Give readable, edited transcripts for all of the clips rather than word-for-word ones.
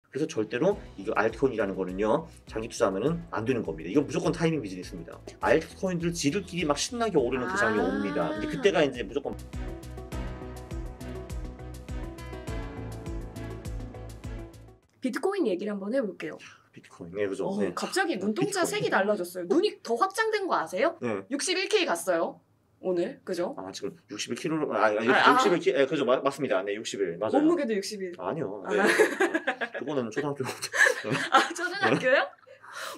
그래서 절대로 이거 알트코인이라는 거는요 장기 투자하면은 안 되는 겁니다. 이건 무조건 타이밍 비즈니스입니다. 알트코인들 지들끼리 막 신나게 오르는 그 장면 옵니다. 근데 그때가 이제 무조건 비트코인 얘기를 한번 해볼게요. 비트코인. 네, 그죠. 네. 갑자기 눈동자 비트코인. 색이 달라졌어요. 눈이 더 확장된 거 아세요? 네. 61K 갔어요. 오늘 그죠? 아 지금 61kg 61kg 네, 그죠 맞습니다. 네 61 맞아요. 몸무게도 61. 아니요. 네. 그거는 초등학교. 네. 아 초등학교요?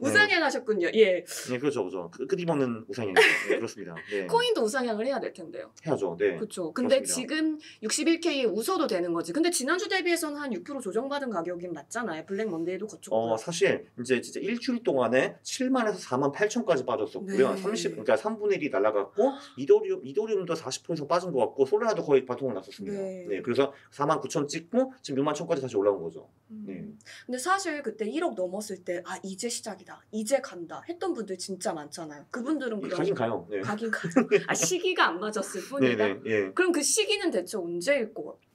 우상향 하셨군요. 예. 네 그렇죠 그죠. 끄집어먹는 우상향. 네 그렇습니다. 네. 코인도 우상향을 해야 될 텐데요. 해야죠. 네. 그렇죠. 근데 그렇습니다. 지금 61K에 웃어도 되는 거지. 근데 지난주 대비해서는 한 6% 조정받은 가격인 맞잖아요. 블랙 먼데이도 거쳤고. 사실 이제 진짜 일주일 동안에 7만에서 4만 8천까지 빠졌었고요. 네. 그러니까 3분의 1이 날아갔고 이더리움도 40% 이상 빠진 것 같고 솔라나도 거의 바통을 났었습니다. 네. 네. 그래서 4만 9천 찍고 지금 6만 천까지 다시 올라온 거죠. 네. 근데 사실 그때 1억 넘었을 때 이제 시작이다. 이제 간다. 했던 분들 진짜 많잖아요. 그분들은 그럼 가긴 가요. 네. 가긴 가죠. 시기가 안 맞았을 뿐이다. 네네. 예. 그럼 그 시기는 대체 언제일 것 같아요?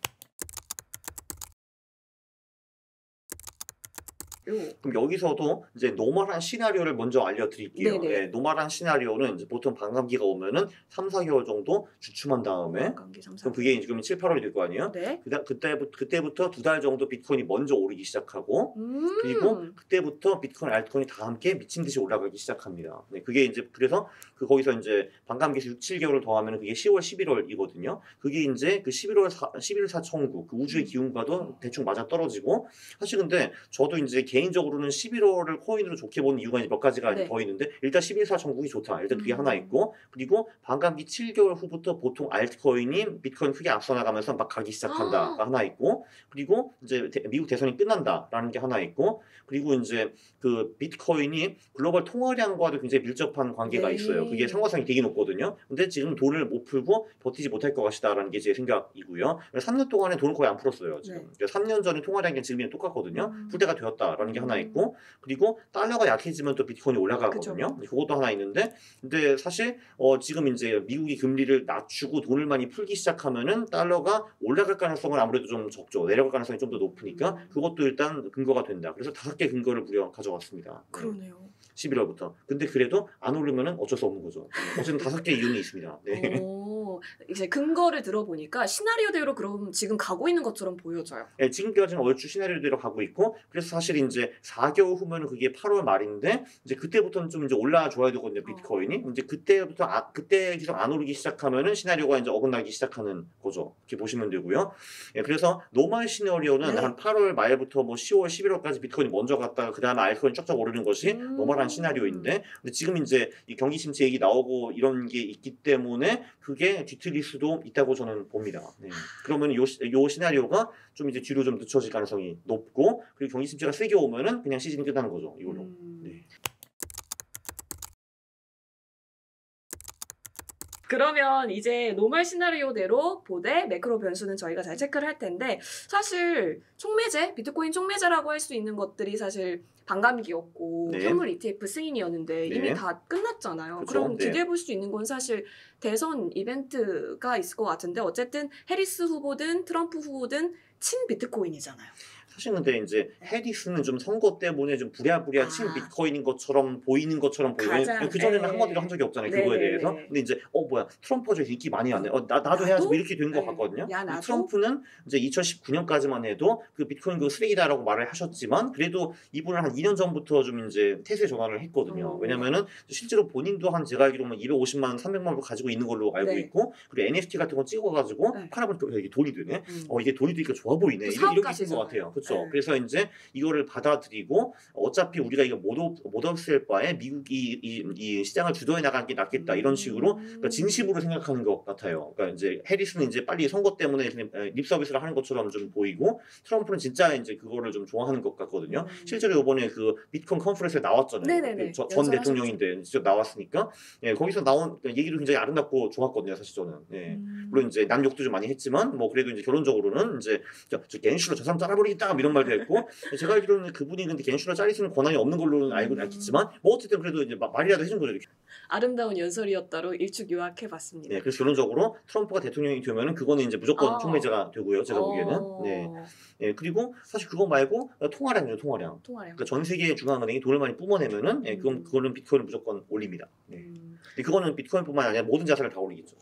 그럼 여기서도 이제 노멀한 시나리오를 먼저 알려드릴게요. 네네. 예, 노멀한 시나리오는 이제 보통 반감기가 오면은 3, 4개월 정도 주춤한 다음에 반감기 3, 4. 그럼 그게 지금 7, 8월이 될 거 아니에요? 네. 그때부터 2달 정도 비트코인이 먼저 오르기 시작하고 그리고 그때부터 비트코인, 알트코인이 다 함께 미친 듯이 올라가기 시작합니다. 네, 그게 이제 그래서 거기서 이제 반감기에서 6, 7개월을 더하면 그게 10월, 11월이거든요. 그게 이제 그 11월 4천구 그 우주의 기운과도 대충 맞아 떨어지고 사실 근데 저도 이제 개인적으로는 11월을 코인으로 좋게 보는 이유가 이제 몇 가지가 네. 더 있는데 일단 11, 4천국이 좋다. 일단 그게 하나 있고 그리고 반감기 7개월 후부터 보통 알트코인이 비트코인 크게 앞서 나가면서 막 가기 시작한다가 하나 있고 그리고 이제 미국 대선이 끝난다라는 게 하나 있고 그리고 이제 그 비트코인이 글로벌 통화량과도 굉장히 밀접한 관계가 네. 있어요. 그게 상관성이 되게 높거든요. 근데 지금 돈을 못 풀고 버티지 못할 것 같다라는 게 제 생각이고요. 3년 동안에 돈을 거의 안 풀었어요. 지금. 네. 그러니까 3년 전에 통화량이 지금이랑 똑같거든요. 풀 때가 되었다라는 게 하나 있고 그리고 달러가 약해지면 또 비트코인이 올라가거든요. 그것도 하나 있는데 근데 사실 지금 이제 미국이 금리를 낮추고 돈을 많이 풀기 시작하면은 달러가 올라갈 가능성은 아무래도 좀 적죠. 내려갈 가능성이 좀 더 높으니까 그것도 일단 근거가 된다. 그래서 5개 근거를 무려 가져왔습니다. 그러네요. 11월부터. 근데 그래도 안 오르면은 어쩔 수 없는 거죠. 어쨌든 5개 이유는 있습니다. 네. 이제 근거를 들어보니까 시나리오대로 그럼 지금 가고 있는 것처럼 보여져요. 네, 지금까지는 얼추 시나리오대로 가고 있고 그래서 사실 이제 4개월 후면은 그게 8월 말인데 이제 그때부터는 좀 이제 올라줘야 되거든요 비트코인이. 이제 그때부터 그때 계속 안 오르기 시작하면은 시나리오가 이제 어긋나기 시작하는 거죠. 이렇게 보시면 되고요. 예, 그래서 노멀 시나리오는 네. 한 8월 말부터 뭐 10월, 11월까지 비트코인이 먼저 갔다가 그 다음에 알트코인 쫙쫙 오르는 것이 노멀한 시나리오인데 근데 지금 이제 이 경기 침체 얘기 나오고 이런 게 있기 때문에 그게 뒤틀릴 수도 있다고 저는 봅니다. 네. 그러면 요 시나리오가 좀 이제 뒤로 좀 늦춰질 가능성이 높고 그리고 경기 침체가 세게 오면은 그냥 시즌이 끝나는 거죠. 이걸로. 네. 그러면 이제 노멀 시나리오대로 보되 매크로 변수는 저희가 잘 체크를 할 텐데 사실 총매제, 비트코인 총매제라고 할 수 있는 것들이 사실 반감기였고 네. 현물 ETF 승인이었는데 네. 이미 다 끝났잖아요. 그쵸? 그럼 네. 기대해 볼 수 있는 건 사실 대선 이벤트가 있을 것 같은데 어쨌든 해리스 후보든 트럼프 후보든 친 비트코인이잖아요. 사실 근데 이제 해리스는 좀 선거 때문에 좀 부랴부랴 친 비트코인인 것처럼 보이는 것처럼 보여요. 그 전에는 한마디도 한 적이 없잖아요. 그거에 대해서. 근데 이제 뭐야 트럼프가 저 인기 많이 왔네. 나도 해야지 뭐 이렇게 된 것 같거든요. 나도? 트럼프는 이제 2019년까지만 해도 그 비트코인 그 쓰레기다라고 말을 하셨지만 그래도 이분은 한 2년 전부터 좀 이제 태세 전환을 했거든요. 왜냐면은 실제로 본인도 한 제가 알기로는 250만 원, 300만 원 가지고 있는 걸로 알고 있고 그리고 NFT 같은 거 찍어가지고 팔아보니까 이게 돈이 되네. 이게 돈이 되니까 좋아 보이네. 이렇게 쓴 것 같아요. 그렇죠. 그래서 이제 이거를 받아들이고 어차피 우리가 이거 못 없앨 바에 미국이 이 시장을 주도해 나가는 게 낫겠다 이런 식으로 그러니까 진심으로 생각하는 것 같아요. 그러니까 이제 해리스는 이제 빨리 선거 때문에 립 서비스를 하는 것처럼 좀 보이고 트럼프는 진짜 이제 그거를 좀 좋아하는 것 같거든요. 실제로 이번에 그 비트코인 컨퍼런스에 나왔잖아요. 전 대통령인데 직접 나왔으니까 거기서 나온 얘기도 굉장히 아름답고 좋았거든요. 사실 저는. 물론 이제 남 욕도 좀 많이 했지만 뭐 그래도 이제 결론적으로는 이제 저 겐슈로 저 사람 잘라버리겠다 뭐 이런 말도 했고 제가 알기로는 그분이 근데 겐슈라 자리 쓰는 권한이 없는 걸로는 알겠지만 뭐 어쨌든 그래도 이제 말이라도 해준 거죠. 이렇게. 아름다운 연설이었다로 일축 요약해봤습니다. 네, 그래서 결론적으로 트럼프가 대통령이 되면은 그거는 이제 무조건 아. 총매제가 되고요. 제가 보기에는. 네. 예, 그리고 사실 그거 말고 통화량이죠, 통화량. 그러니까 전 세계 중앙은행이 돈을 많이 뿜어내면은 예, 그거는 비트코인을 무조건 올립니다. 네. 근데 그거는 비트코인뿐만 아니라 모든 자산을 다 올리겠죠.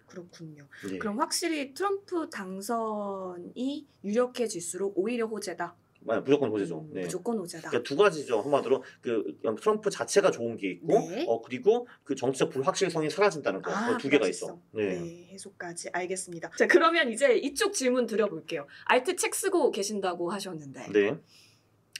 그렇군요. 네. 그럼 확실히 트럼프 당선이 유력해질수록 오히려 호재다. 무조건 호재죠. 네. 무조건 호재다. 그러니까 두 가지죠. 한마디로 그 트럼프 자체가 좋은 게 있고, 네. 그리고 그 정치적 불확실성이 사라진다는 거. 두 개가 있어. 네. 네, 해석까지 알겠습니다. 자, 그러면 이제 이쪽 질문 드려볼게요. 알트 책 쓰고 계신다고 하셨는데, 네.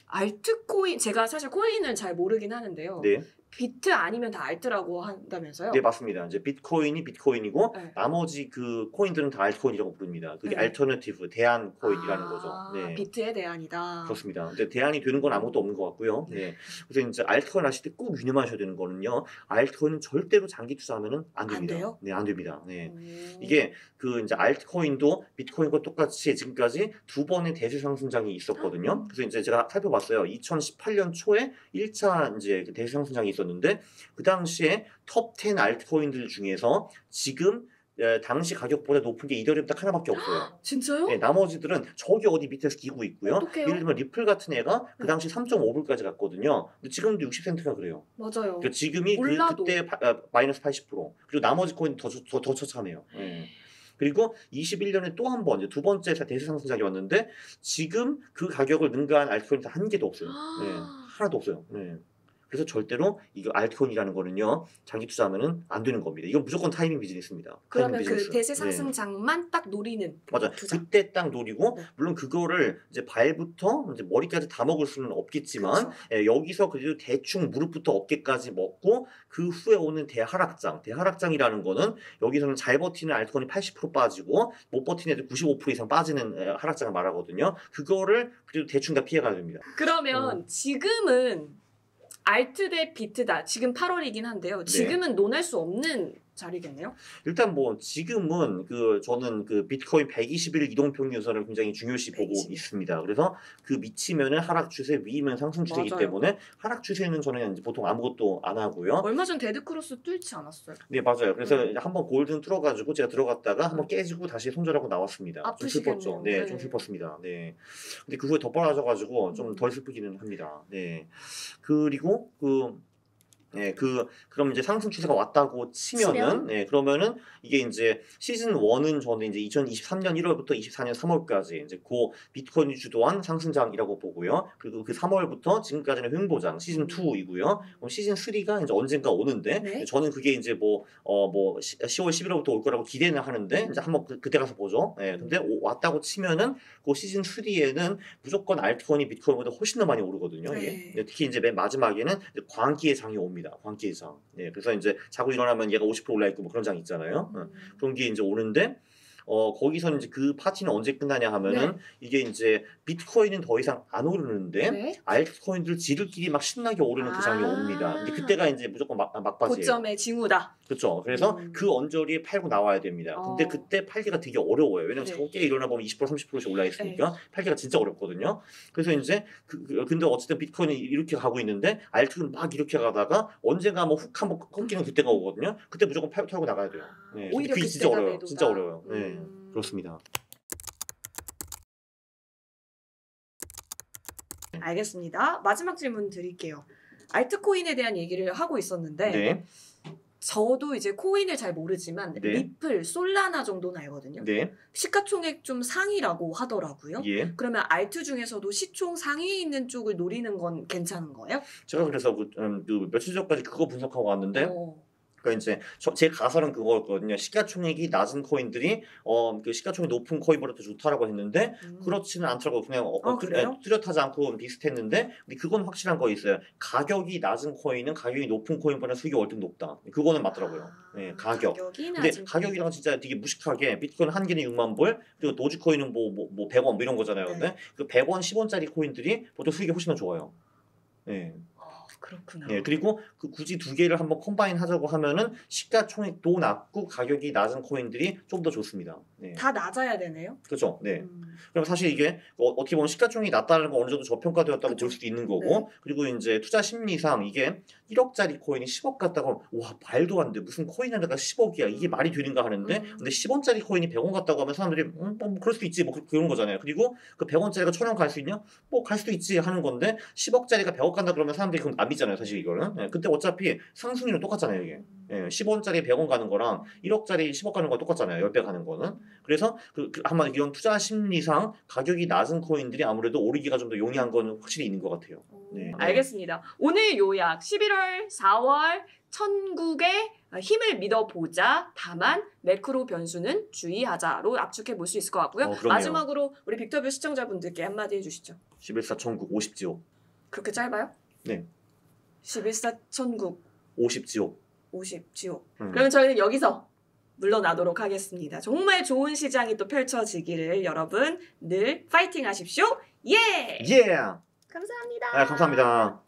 알트코인 제가 사실 코인을 잘 모르긴 하는데요. 네. 비트 아니면 다 알트라고 한다면서요? 네, 맞습니다. 이제 비트코인이 비트코인이고 네. 나머지 그 코인들은 다 알트코인이라고 부릅니다. 그게 네. 알터너티브, 대안 코인이라는 거죠. 네. 비트의 대안이다. 그렇습니다. 근데 대안이 되는 건 아무것도 없는 것 같고요. 네. 그래서 이제 알트코인 하실 때 꼭 유념하셔야 되는 거는요. 알트코인은 절대로 장기 투자하면은 안 됩니다. 안 돼요? 네, 안 됩니다. 네. 이게 그 이제 알트코인도 비트코인과 똑같이 지금까지 두 번의 대세 상승장이 있었거든요. 그래서 이제 제가 살펴봤어요. 2018년 초에 1차 이제 그 대세 상승장이 있었는데 그 당시에 톱 10 알트코인들 중에서 지금 당시 가격보다 높은 게 이더리움 딱 하나밖에 없어요. 진짜요? 네, 나머지들은 저기 어디 밑에서 기고 있고요. 어떡해요? 예를 들면 리플 같은 애가 그 당시 3.5불까지 갔거든요. 근데 지금도 60센트가 그래요. 맞아요. 그러니까 지금이 그때 마이너스 80%. 그리고 나머지 코인 더 처참해요. 네. 그리고 21년에 또 한 번, 두 번째 대세 상승장이 왔는데 지금 그 가격을 능가한 알트코인이 한 개도 없어요. 네, 하나도 없어요. 네. 그래서 절대로 이거 알트코인이라는 거는요 장기 투자하면은 안 되는 겁니다. 이건 무조건 타이밍 비즈니스입니다. 그러면 타이밍 비즈니스. 그 대세 상승장만 딱 노리는 맞아. 투자. 그때 딱 노리고 네. 물론 그거를 이제 발부터 이제 머리까지 다 먹을 수는 없겠지만 그쵸. 여기서 그래도 대충 무릎부터 어깨까지 먹고 그 후에 오는 대하락장이라는 거는 여기서는 잘 버티는 알트코인이 80% 빠지고 못 버티는 애들 95% 이상 빠지는 하락장을 말하거든요. 그거를 그래도 대충 다 피해가야 됩니다. 그러면 지금은 알트 대 비트다. 지금 8월이긴 한데요. 지금은 논할 수 없는 자리겠네요. 일단 뭐 지금은 저는 그 비트코인 120일 이동평균선을 굉장히 중요시 보고 있습니다. 그래서 그 미치면은 하락 추세, 위면 상승 추세이기 맞아요. 때문에 하락 추세는 저는 이제 보통 아무것도 안 하고요. 얼마 전 데드크로스 뚫지 않았어요. 네, 맞아요. 그래서 한번 골든 뚫어가지고 제가 들어갔다가 한번 깨지고 다시 손절하고 나왔습니다. 아프시겠네요. 좀 슬펐죠. 네, 좀 슬펐습니다. 네. 근데 그 후에 더 빨라져가지고 좀 덜 슬프기는 합니다. 네. 그리고 그럼 이제 상승 추세가 왔다고 치면은, 그러면은 이게 이제 시즌 1은 저는 이제 2023년 1월부터 24년 3월까지 이제 비트코인이 주도한 상승장이라고 보고요. 그리고 그 3월부터 지금까지는 횡보장 시즌 2이고요. 그럼 시즌 3가 이제 언젠가 오는데, 저는 그게 이제 10월 11월부터 올 거라고 기대는 하는데, 이제 한번 그때 가서 보죠. 근데 왔다고 치면은 그 시즌 3에는 무조건 알트코인이 비트코인보다 훨씬 더 많이 오르거든요. 특히 이제 맨 마지막에는 광기의 장이 옵니다. 광기의 장. 네, 그래서 이제 자고 일어나면 얘가 50% 올라 있고 뭐 그런 장 있잖아요. 그런 게 이제 오는데 거기서 이제 그 파티는 언제 끝나냐 하면은 이게 이제 비트코인은 더 이상 안 오르는데 알트코인들 지들끼리 막 신나게 오르는 그 장이 옵니다. 근데 그때가 이제 무조건 막바지예요. 고점의 징후다. 그렇죠. 그래서 그 언저리에 팔고 나와야 됩니다. 근데 그때 팔기가 되게 어려워요. 왜냐면 자꾸 깨 일어나 보면 20% 30%씩 올라 있으니까 팔기가 진짜 어렵거든요. 그래서 이제 근데 어쨌든 비트코인이 이렇게 가고 있는데 알트는 막 이렇게 가다가 언젠가 뭐 훅 한번 꺾이는 그때가 오거든요. 그때 무조건 털고 나가야 돼요. 네. 오히려 그게 진짜 어려워요. 매도다. 진짜 어려워요. 네. 그렇습니다. 알겠습니다. 마지막 질문 드릴게요. 알트코인에 대한 얘기를 하고 있었는데 저도 이제 코인을 잘 모르지만 리플, 솔라나 정도는 알거든요. 시가총액 좀 상위라고 하더라고요. 그러면 알트 중에서도 시총 상위에 있는 쪽을 노리는 건 괜찮은 거예요? 제가 그래서 며칠 전까지 그거 분석하고 왔는데 그러니까 이제 제 가설은 그거였거든요. 시가총액이 낮은 코인들이 그 시가총액 높은 코인보다 더 좋다라고 했는데 그렇지는 않더라고요. 그냥 뚜렷하지 않고 비슷했는데 근데 그건 확실한 거 있어요. 가격이 낮은 코인은 가격이 높은 코인보다 수익이 월등 높다. 그거는 맞더라고요. 네, 가격. 근데 가격이랑 진짜 되게 무식하게 비트코인 한 개는 6만 불 그리고 도지코인은 뭐 100원 뭐 이런 거잖아요. 근데 그 100원 10원짜리 코인들이 보통 수익이 훨씬 더 좋아요. 네. 그렇구나. 예, 그리고 그 굳이 두 개를 한번 컴바인 하자고 하면은 시가총액도 낮고 가격이 낮은 코인들이 좀 더 좋습니다. 네. 다 낮아야 되네요. 그렇죠. 네. 그럼 사실 이게 어떻게 보면 시가총액이 낮다는 건 어느 정도 저평가되었다고 볼 수도 있는 거고, 네. 그리고 이제 투자 심리상 이게 1억짜리 코인이 10억 같다고 하면 와 말도 안 돼, 무슨 코인 하나가 10억이야, 이게 말이 되는가 하는데, 근데 10원짜리 코인이 100원 같다고 하면 사람들이 뭐 그럴 수도 있지, 뭐 그런 거잖아요. 그리고 그 100원짜리가 1000원 갈 수 있냐? 뭐 갈 수도 있지 하는 건데, 10억짜리가 100억 간다 그러면 사람들이 그건 안 믿잖아요, 사실 이거는. 예, 근데 어차피 상승률은 똑같잖아요, 이게. 예, 10원짜리 100원 가는 거랑 1억짜리 10억 가는 거 똑같잖아요, 10배 가는 거는. 그래서 아마 이런 투자 심리상 가격이 낮은 코인들이 아무래도 오르기가 좀 더 용이한 건 확실히 있는 것 같아요. 네. 알겠습니다. 오늘 요약 11월, 4월 천국의 힘을 믿어보자. 다만 매크로 변수는 주의하자로 압축해 볼 수 있을 것 같고요. 마지막으로 우리 빅터뷰 시청자분들께 한마디 해주시죠. 11사 천국 50지옥. 그렇게 짧아요? 네. 11사 천국 50지옥. 50지옥. 그러면 저희는 여기서 물러나도록 하겠습니다. 정말 좋은 시장이 또 펼쳐지기를 여러분 늘 파이팅 하십시오. 예! 예! 감사합니다. 네, 감사합니다.